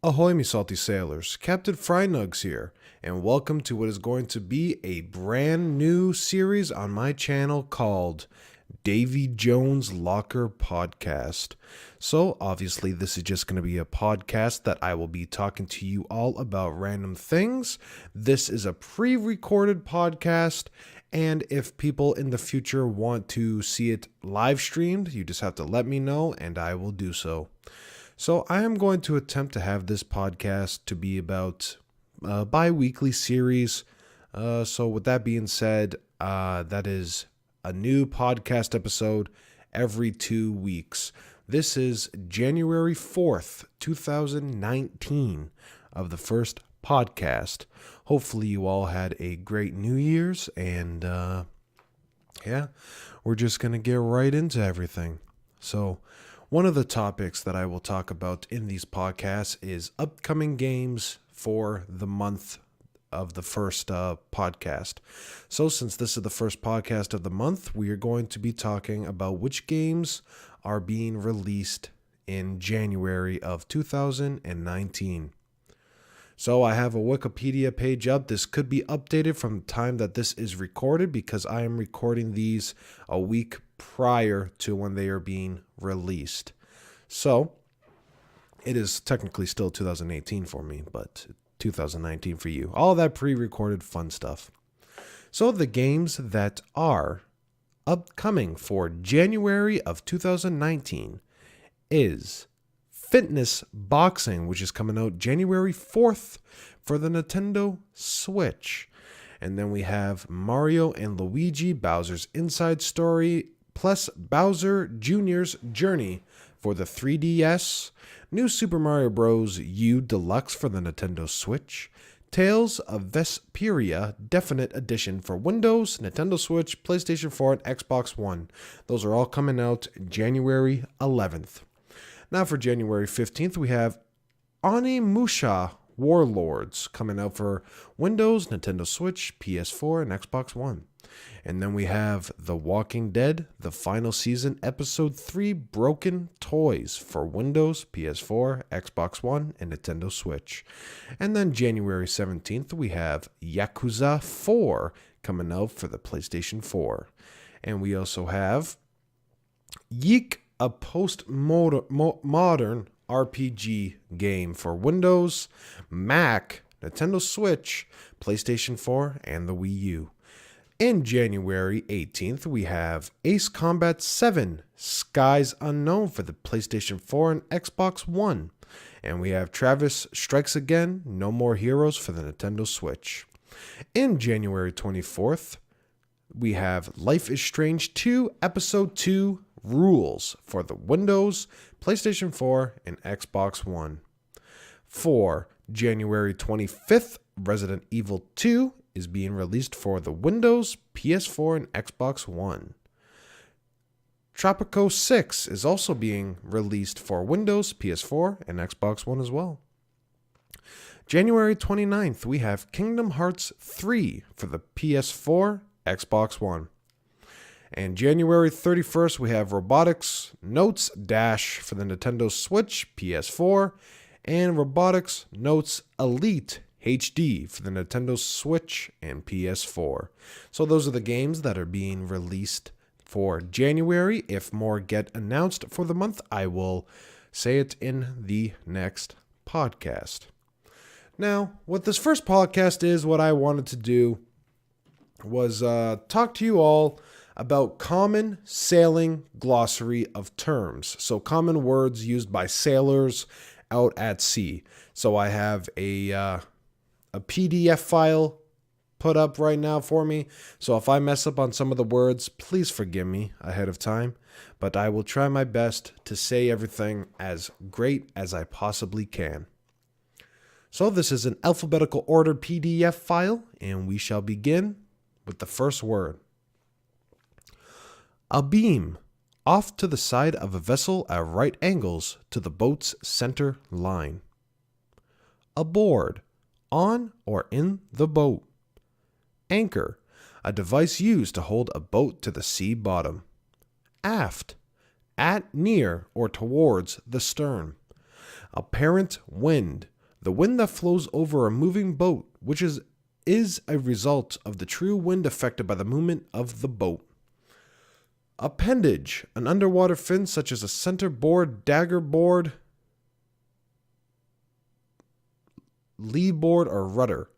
Ahoy, me salty sailors. Captain Frynugs here, and welcome to what is going to be a brand new series on my channel called Davy Jones Locker Podcast. So, obviously, this is just going to be a podcast that I will be talking to you all about random things. This is a pre-recorded podcast, and if people in the future want to see it live streamed, you just have to let me know, and I will do so. So I am going to attempt to have this podcast to be about a bi-weekly series. So with that being said, that is a new podcast episode every 2 weeks. This is January 4th, 2019 of the first podcast. Hopefully you all had a great New Year's, and we're just going to get right into everything. So one of the topics that I will talk about in these podcasts is upcoming games for the month of the first podcast. So since this is the first podcast of the month, we are going to be talking about which games are being released in January of 2019. So I have a Wikipedia page up. This could be updated from the time that this is recorded because I am recording these a week prior to when they are being released. So it is technically still 2018 for me, but 2019 for you. All that pre-recorded fun stuff. So the games that are upcoming for January of 2019 is Fitness Boxing, which is coming out January 4th for the Nintendo Switch. And then we have Mario and Luigi Bowser's Inside Story plus Bowser Jr.'s Journey for the 3DS, New Super Mario Bros. U Deluxe for the Nintendo Switch, Tales of Vesperia Definite Edition for Windows, Nintendo Switch, PlayStation 4, and Xbox One. Those are all coming out January 11th. Now for January 15th, we have Onimusha Warlords coming out for Windows, Nintendo Switch, PS4, and Xbox One. And then we have The Walking Dead, the final season, Episode 3, Broken Toys for Windows, PS4, Xbox One, and Nintendo Switch. And then January 17th, we have Yakuza 4 coming out for the PlayStation 4. And we also have Yeek, a post-modern RPG game for Windows, Mac, Nintendo Switch, PlayStation 4, and the Wii U. In January 18th, we have Ace Combat 7, Skies Unknown for the PlayStation 4 and Xbox One. And we have Travis Strikes Again, No More Heroes for the Nintendo Switch. In January 24th, we have Life is Strange 2, Episode 2, Rules for the Windows, PlayStation 4, and Xbox One. For January 25th, Resident Evil 2 is being released for the Windows, PS4, and Xbox One. Tropico 6 is also being released for Windows, PS4, and Xbox One as well. January 29th, we have Kingdom Hearts 3 for the PS4, Xbox One. And January 31st, we have Robotics Notes Dash for the Nintendo Switch, PS4, and Robotics Notes Elite HD for the Nintendo Switch and PS4. So those are the games that are being released for January. If more get announced for the month, I will say it in the next podcast. Now, what this first podcast is, what I wanted to do was talk to you all about common sailing glossary of terms. So common words used by sailors out at sea. So I have a PDF file put up right now for me. So if I mess up on some of the words, please forgive me ahead of time. But I will try my best to say everything as great as I possibly can. So this is an alphabetical ordered PDF file, and we shall begin with the first word. A beam, off to the side of a vessel at right angles to the boat's center line. Aboard, on or in the boat. Anchor, a device used to hold a boat to the sea bottom. Aft, at, near, or towards the stern. Apparent wind, The wind that flows over a moving boat, which is a result of the true wind affected by the movement of the boat. Appendage, an underwater fin such as a center board, dagger board, lee board, or rudder.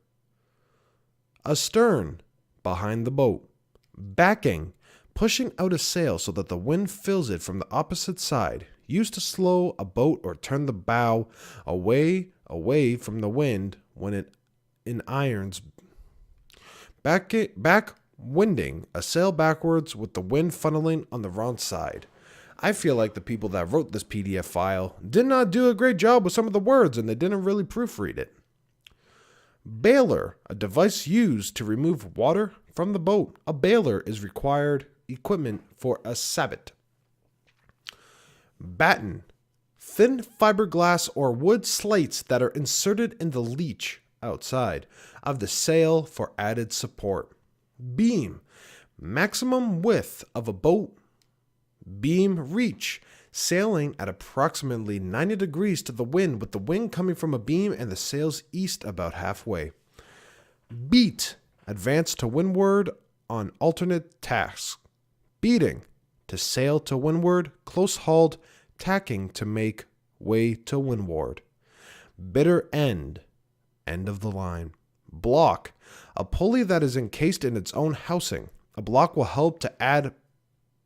Astern, behind the boat. Backing, pushing out a sail so that the wind fills it from the opposite side, used to slow a boat or turn the bow away from the wind when it in irons. Back winding, a sail backwards with the wind funneling on the wrong side. I feel like the people that wrote this PDF file did not do a great job with some of the words and they didn't really proofread it. Baler, a device used to remove water from the boat. A baler is required equipment for a sabot. Batten, thin fiberglass or wood slates that are inserted in the leech outside of the sail for added support. Beam, maximum width of a boat. Beam reach, sailing at approximately 90 degrees to the wind with the wind coming from a beam and the sails east about halfway. Beat, advance to windward on alternate tacks. Beating, to sail to windward, close hauled, tacking to make way to windward. Bitter end, end of the line. Block, a pulley that is encased in its own housing. A block will help to add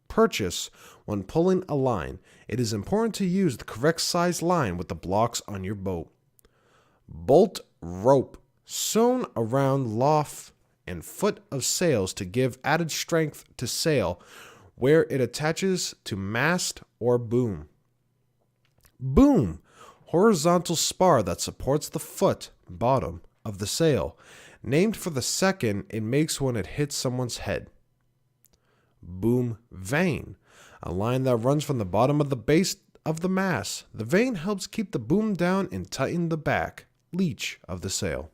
purchase when pulling a line. It is important to use the correct size line with the blocks on your boat. Bolt rope, sewn around loft and foot of sails to give added strength to sail where it attaches to mast or boom. Boom, horizontal spar that supports the foot bottom of the sail, named for the second it makes when it hits someone's head. Boom vane, a line that runs from the bottom of the base of the mast. The vane helps keep the boom down and tighten the back, leech of the sail.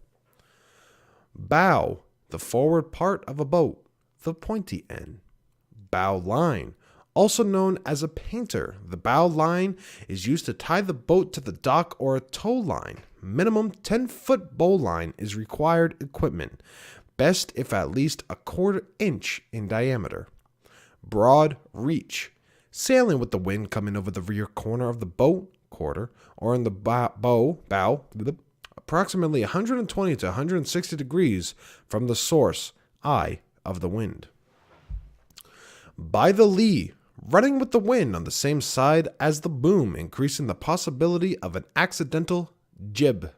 Bow, the forward part of a boat, the pointy end. Bow line, also known as a painter. The bow line is used to tie the boat to the dock or a tow line. Minimum 10-foot bowline is required equipment, best if at least a 1/4 inch in diameter. Broad reach, sailing with the wind coming over the rear corner of the boat, quarter, or in the bow, approximately 120 to 160 degrees from the source, eye of the wind. By the lee, running with the wind on the same side as the boom, increasing the possibility of an accidental jib.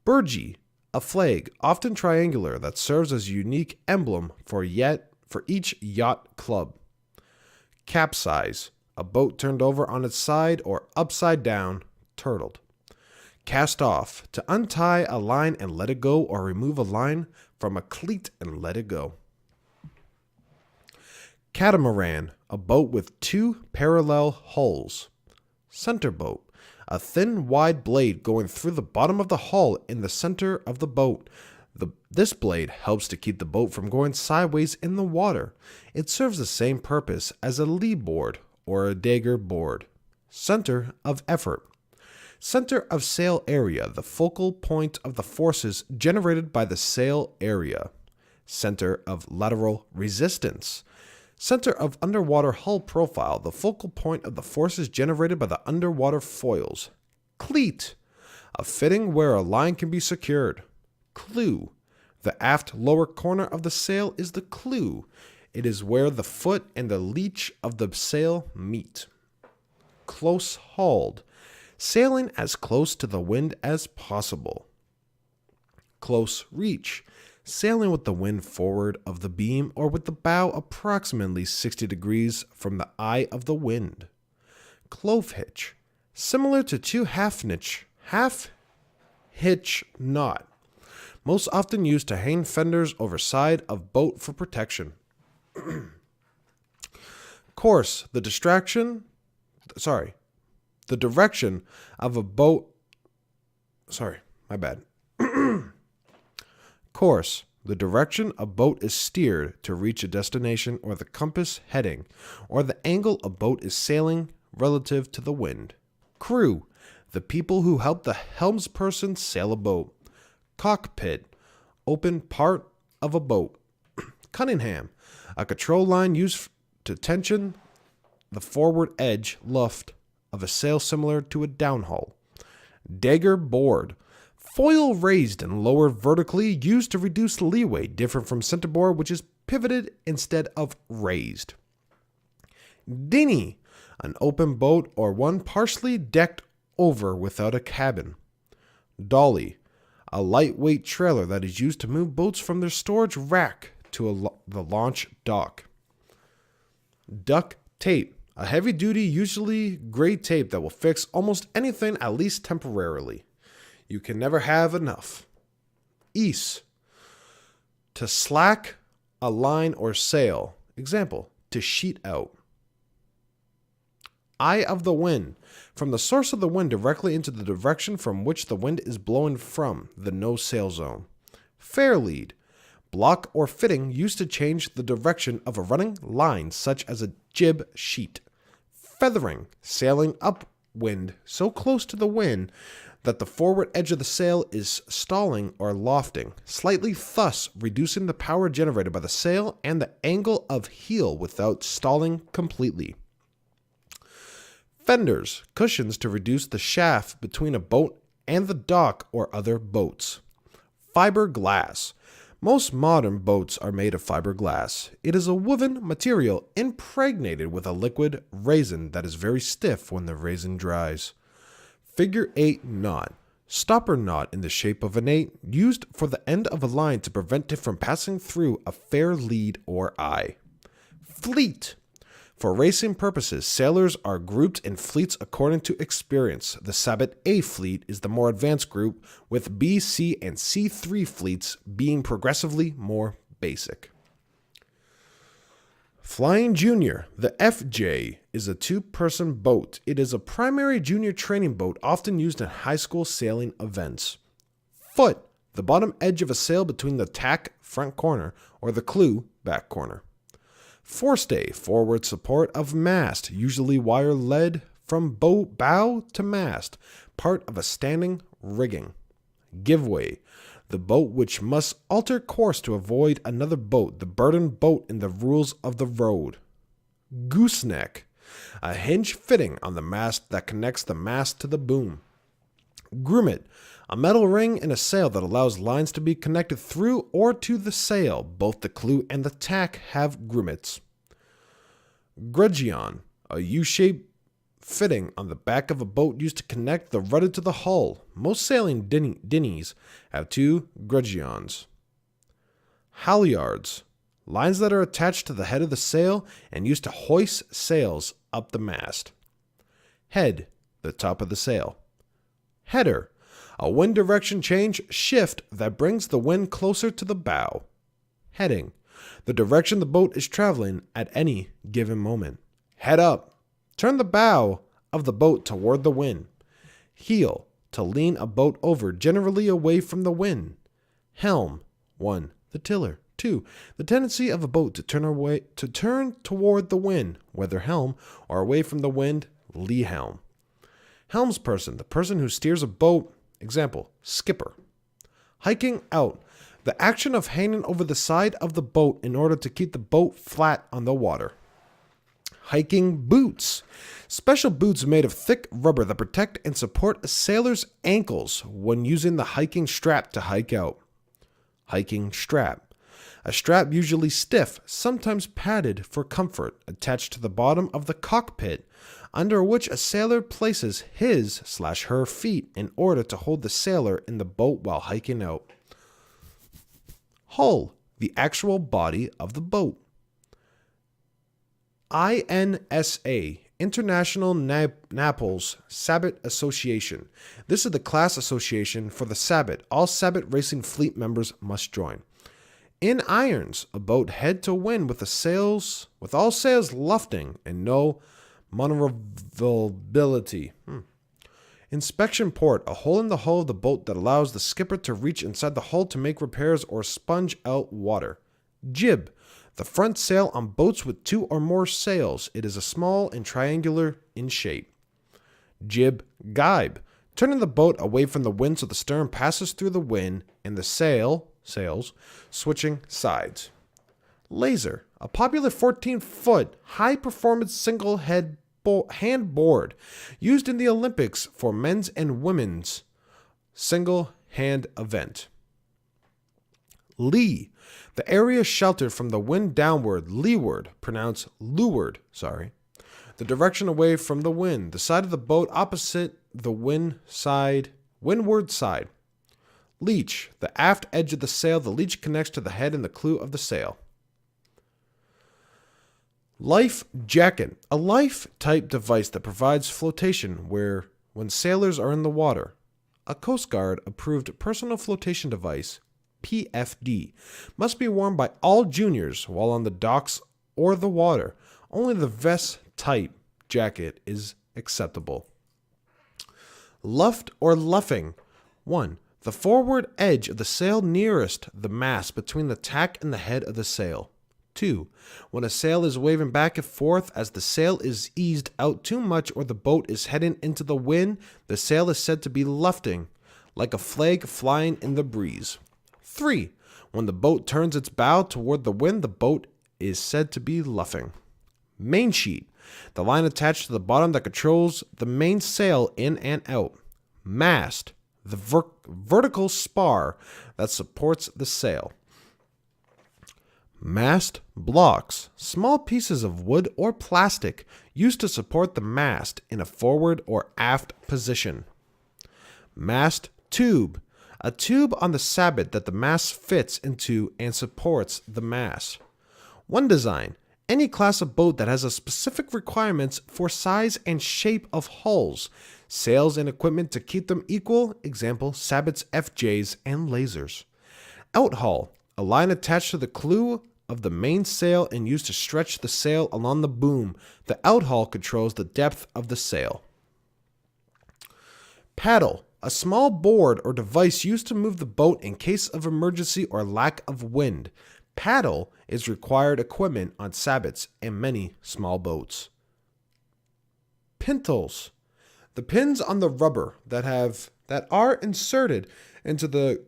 Burgee, a flag, often triangular, that serves as a unique emblem for each yacht club. Capsize, a boat turned over on its side or upside down, turtled. Cast off, to untie a line and let it go, or remove a line from a cleat and let it go. Catamaran, a boat with 2 parallel hulls. Center boat, a thin, wide blade going through the bottom of the hull in the center of the boat. This blade helps to keep the boat from going sideways in the water. It serves the same purpose as a lee board or a dagger board. Center of effort. Center of sail area, the focal point of the forces generated by the sail area. Center of lateral resistance. Center of underwater hull profile, the focal point of the forces generated by the underwater foils. Cleat, a fitting where a line can be secured. Clew, the aft lower corner of the sail is the clew. It is where the foot and the leech of the sail meet. Close hauled, sailing as close to the wind as possible. Close reach, sailing with the wind forward of the beam or with the bow approximately 60 degrees from the eye of the wind. Clove hitch, similar to 2 half hitch knot, most often used to hang fenders over side of boat for protection. Course, the direction of a boat. Course, the direction a boat is steered to reach a destination, or the compass heading, or the angle a boat is sailing relative to the wind. Crew, the people who help the helmsperson sail a boat. Cockpit, open part of a boat. Cunningham, a control line used to tension the forward edge luft of a sail similar to a downhaul. Dagger board, foil raised and lowered vertically, used to reduce leeway, different from centerboard, which is pivoted instead of raised. Dinghy, an open boat or one partially decked over without a cabin. Dolly, a lightweight trailer that is used to move boats from their storage rack to the launch dock. Duct tape, a heavy-duty, usually gray tape that will fix almost anything, at least temporarily. You can never have enough. Ease, to slack a line or sail. Example, to sheet out. Eye of the wind, from the source of the wind directly into the direction from which the wind is blowing from, the no sail zone. Fair lead, block or fitting used to change the direction of a running line, such as a jib sheet. Feathering, sailing upwind so close to the wind that the forward edge of the sail is stalling or lofting, slightly, thus reducing the power generated by the sail and the angle of heel without stalling completely. Fenders, cushions to reduce the shaft between a boat and the dock or other boats. Fiberglass. Most modern boats are made of fiberglass. It is a woven material impregnated with a liquid resin that is very stiff when the resin dries. Figure 8 knot. Stopper knot in the shape of an 8, used for the end of a line to prevent it from passing through a fair lead or eye. Fleet. For racing purposes, sailors are grouped in fleets according to experience. The Sabbat A fleet is the more advanced group, with B, C, and C3 fleets being progressively more basic. Flying Junior. The FJ is a two-person boat. It is a primary junior training boat often used in high school sailing events. Foot. The bottom edge of a sail between the tack front corner or the clew back corner. Forestay, forward support of mast, usually wire led from bow to mast, part of a standing rigging. Giveway, the boat which must alter course to avoid another boat, the burdened boat in the rules of the road. Gooseneck, a hinge fitting on the mast that connects the mast to the boom. Grummet, a metal ring in a sail that allows lines to be connected through or to the sail. Both the clew and the tack have grummets. Gudgeon, a U-shaped fitting on the back of a boat used to connect the rudder to the hull. Most sailing dinghies have two gudgeons. Halyards, lines that are attached to the head of the sail and used to hoist sails up the mast. Head, the top of the sail. Header, a wind direction change shift that brings the wind closer to the bow. Heading, the direction the boat is traveling at any given moment. Head up, turn the bow of the boat toward the wind. Heel, to lean a boat over, generally away from the wind. Helm, 1. The tiller. 2. The tendency of a boat to turn toward the wind, whether helm or away from the wind, lee helm. Helmsperson, the person who steers a boat. Example, skipper. Hiking out, the action of hanging over the side of the boat in order to keep the boat flat on the water. Hiking boots, special boots made of thick rubber that protect and support a sailor's ankles when using the hiking strap to hike out. Hiking strap, a strap usually stiff, sometimes padded for comfort, attached to the bottom of the cockpit, under which a sailor places his/her feet in order to hold the sailor in the boat while hiking out. Hull, the actual body of the boat. INSA, International Naples Sabbat Association. This is the class association for the Sabbat. All Sabbat racing fleet members must join. In irons, a boat head to wind with all sails lufting and no maneuverability. Inspection port, a hole in the hull of the boat that allows the skipper to reach inside the hull to make repairs or sponge out water. Jib, the front sail on boats with 2 or more sails. It is a small and triangular in shape. Jib guide, turning the boat away from the wind so the stern passes through the wind and the sails, switching sides. Laser, a popular 14-foot high-performance single-hand board used in the Olympics for men's and women's single-hand event. Lee, the area sheltered from the wind downward, leeward, pronounced leeward, the direction away from the wind, the side of the boat opposite the windward side. Leech, the aft edge of the sail, the leech connects to the head and the clew of the sail. Life jacket, a life-type device that provides flotation when sailors are in the water. A Coast Guard-approved personal flotation device, PFD, must be worn by all juniors while on the docks or the water. Only the vest-type jacket is acceptable. Luft or luffing. 1. The forward edge of the sail nearest the mast between the tack and the head of the sail. 2. When a sail is waving back and forth as the sail is eased out too much or the boat is heading into the wind, the sail is said to be lufting, like a flag flying in the breeze. 3. When the boat turns its bow toward the wind, the boat is said to be luffing. Main sheet, the line attached to the bottom that controls the main sail in and out. Mast, the vertical spar that supports the sail. Mast blocks, small pieces of wood or plastic used to support the mast in a forward or aft position. Mast tube, a tube on the sabot that the mast fits into and supports the mast. One design, any class of boat that has a specific requirements for size and shape of hulls, sails and equipment to keep them equal, example, sabots, FJs, and lasers. Outhaul, a line attached to the clew of the main sail and used to stretch the sail along the boom. The outhaul controls the depth of the sail. Paddle, a small board or device used to move the boat in case of emergency or lack of wind. Paddle is required equipment on sabots and many small boats. Pintles, the pins on the rubber that are inserted into the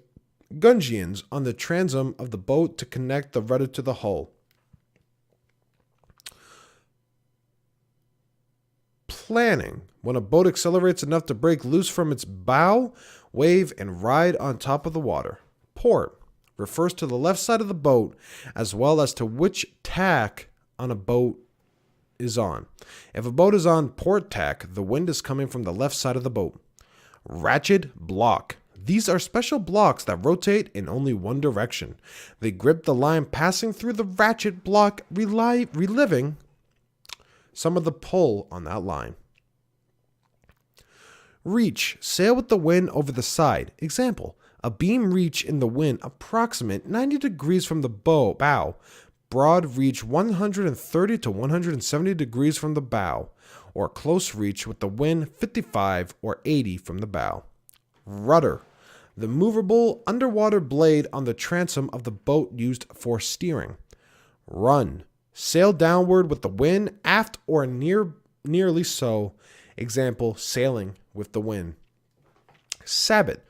gungeons on the transom of the boat to connect the rudder to the hull. Planning, when a boat accelerates enough to break loose from its bow, wave, and ride on top of the water. Port refers to the left side of the boat as well as to which tack on a boat is on. If a boat is on port tack, the wind is coming from the left side of the boat. Ratchet block. These are special blocks that rotate in only one direction. They grip the line passing through the ratchet block, reliving some of the pull on that line. Reach, sail with the wind over the side. Example, a beam reach in the wind approximate 90 degrees from the bow. Broad reach 130 to 170 degrees from the bow. Or close reach with the wind 55 or 80 from the bow. Rudder, the movable underwater blade on the transom of the boat used for steering. Run, sail downward with the wind, aft or nearly so. Example, sailing with the wind. Sabot,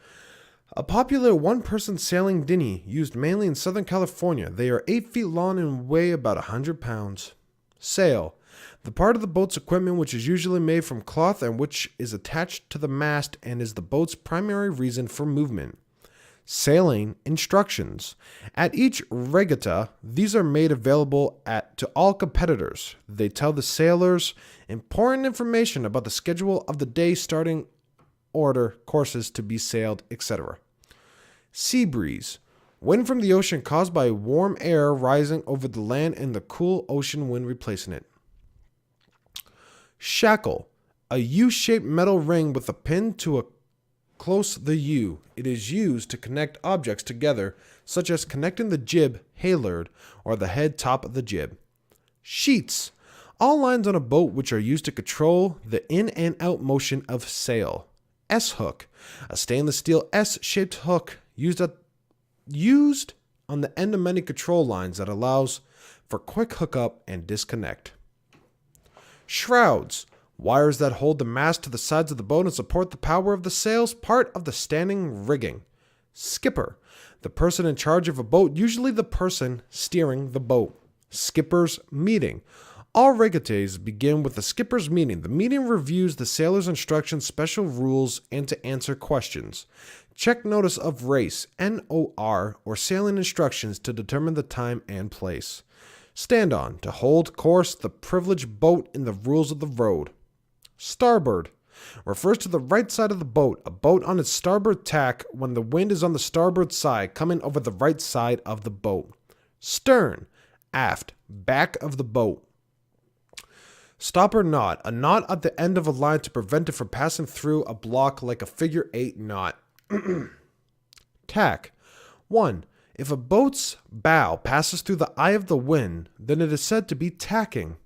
a popular one-person sailing dinghy used mainly in Southern California. They are 8 feet long and weigh about 100 pounds. Sail, the part of the boat's equipment which is usually made from cloth and which is attached to the mast and is the boat's primary reason for movement. Sailing instructions. At each regatta, these are made available to all competitors. They tell the sailors important information about the schedule of the day, starting order, courses to be sailed, etc. Sea breeze. Wind from the ocean caused by warm air rising over the land and the cool ocean wind replacing it. Shackle, a U-shaped metal ring with a pin to close the U. It is used to connect objects together, such as connecting the jib, halyard, or the head top of the jib. Sheets, all lines on a boat which are used to control the in and out motion of sail. S-hook, a stainless steel S-shaped hook used on the end of many control lines that allows for quick hookup and disconnect. Shrouds, Wires that hold the mast to the sides of the boat and support the power of the sails, part of the standing rigging. Skipper, the person in charge of a boat, usually the person steering the boat. Skipper's meeting. All regattas begin with the skipper's meeting. The meeting reviews the sailor's instructions, special rules, and to answer questions. Check notice of race, NOR, or sailing instructions to determine the time and place. Stand on, to hold course, the privileged boat in the rules of the road. Starboard refers to the right side of the boat, a boat on its starboard tack when the wind is on the starboard side, coming over the right side of the boat. Stern, aft, back of the boat. Stopper knot, a knot at the end of a line to prevent it from passing through a block like a figure 8 knot. Tack. 1. If a boat's bow passes through the eye of the wind, then it is said to be tacking.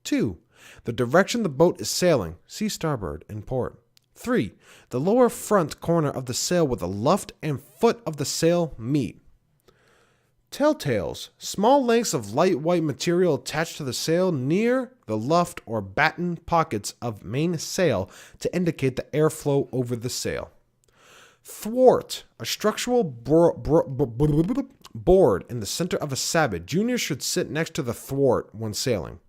2. The direction the boat is sailing, see starboard in port. 3. The lower front corner of the sail where the luff and foot of the sail meet. Telltales, small lengths of light white material attached to the sail near the luff or batten pockets of main sail to indicate the airflow over the sail. Thwart, a structural board in the center of a sabot. Juniors should sit next to the thwart when sailing.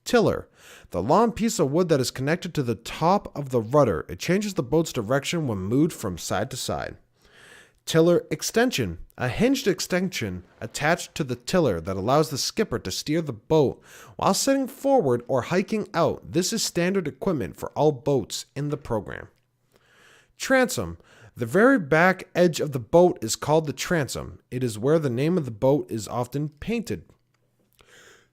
Tiller, the long piece of wood that is connected to the top of the rudder. It changes the boat's direction when moved from side to side. Tiller extension, a hinged extension attached to the tiller that allows the skipper to steer the boat while sitting forward or hiking out. This is standard equipment for all boats in the program. Transom, the very back edge of the boat is called the transom. It is where the name of the boat is often painted.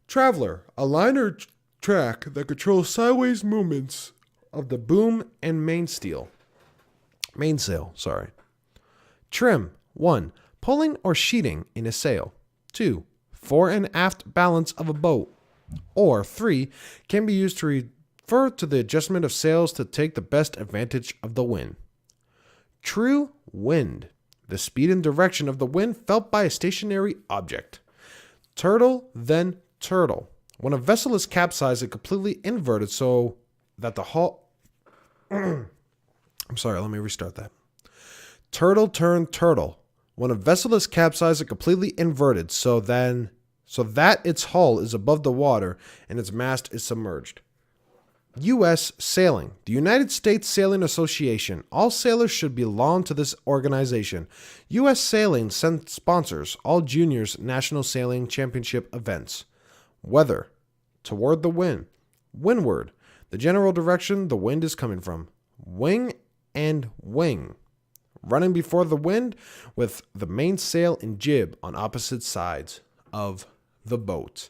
Traveler, a line or track that controls sideways movements of the boom and mainsail. Trim. 1. Pulling or sheeting in a sail. 2. Fore and aft balance of a boat. Or 3. Can be used to refer to the adjustment of sails to take the best advantage of the wind. True wind. The speed and direction of the wind felt by a stationary object. Turtle, then turtle. When a vessel is capsized and completely inverted so that the hull... I'm sorry, let me restart that. Turtle turn turtle. When a vessel is capsized and completely inverted so that its hull is above the water and its mast is submerged. U.S. Sailing. The United States Sailing Association. All sailors should belong to this organization. U.S. Sailing sponsors all juniors national sailing championship events. Weather. Toward the wind. Windward. The general direction the wind is coming from. Wing and wing. Running before the wind with the mainsail and jib on opposite sides of the boat.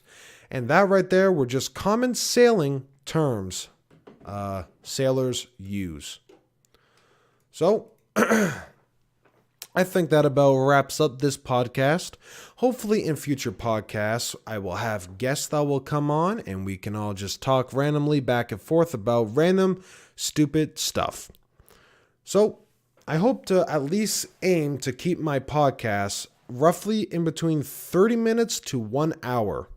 And that right there were just common sailing terms sailors use. So, I think that about wraps up this podcast. Hopefully in future podcasts, I will have guests that will come on and we can all just talk randomly back and forth about random, stupid stuff. So, I hope to at least aim to keep my podcasts roughly in between 30 minutes to 1 hour.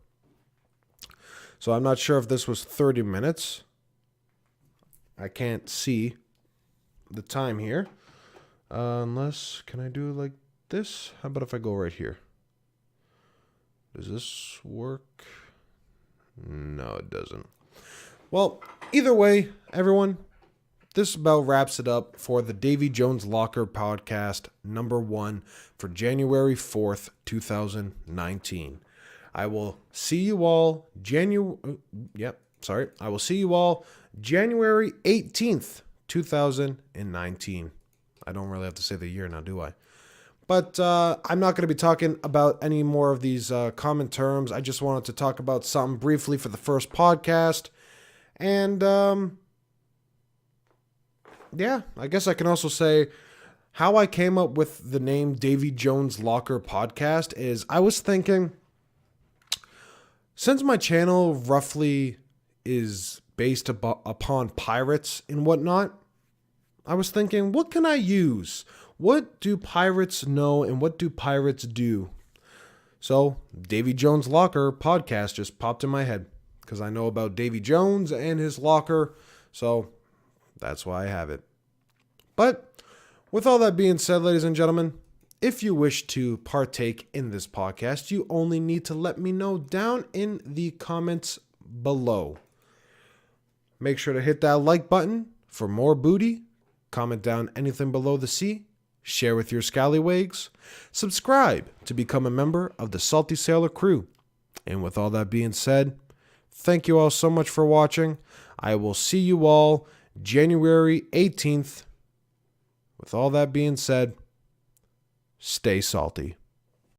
So I'm not sure if this was 30 minutes. I can't see the time here. Unless, can I do it like this? How about if I go right here? Does this work? No, it doesn't. Well, either way, everyone, this about wraps it up for the Davy Jones Locker podcast number 1 for January 4th, 2019. I will see you all I will see you all January 18th, 2019. I don't really have to say the year now, do I? But I'm not going to be talking about any more of these common terms. I just wanted to talk about something briefly for the first podcast. And yeah, I guess I can also say how I came up with the name Davy Jones Locker Podcast is I was thinking, since my channel roughly is based upon pirates and whatnot, I was thinking, what can I use? What do pirates know and what do pirates do? So, Davy Jones Locker Podcast just popped in my head because I know about Davy Jones and his locker. So that's why I have it. But with all that being said, ladies and gentlemen, if you wish to partake in this podcast, you only need to let me know down in the comments below. Make sure to hit that like button for more booty. Comment down anything below the sea. Share with your scalawags. Subscribe to become a member of the Salty Sailor crew. And with all that being said, thank you all so much for watching. I will see you all January 18th. With all that being said, stay salty.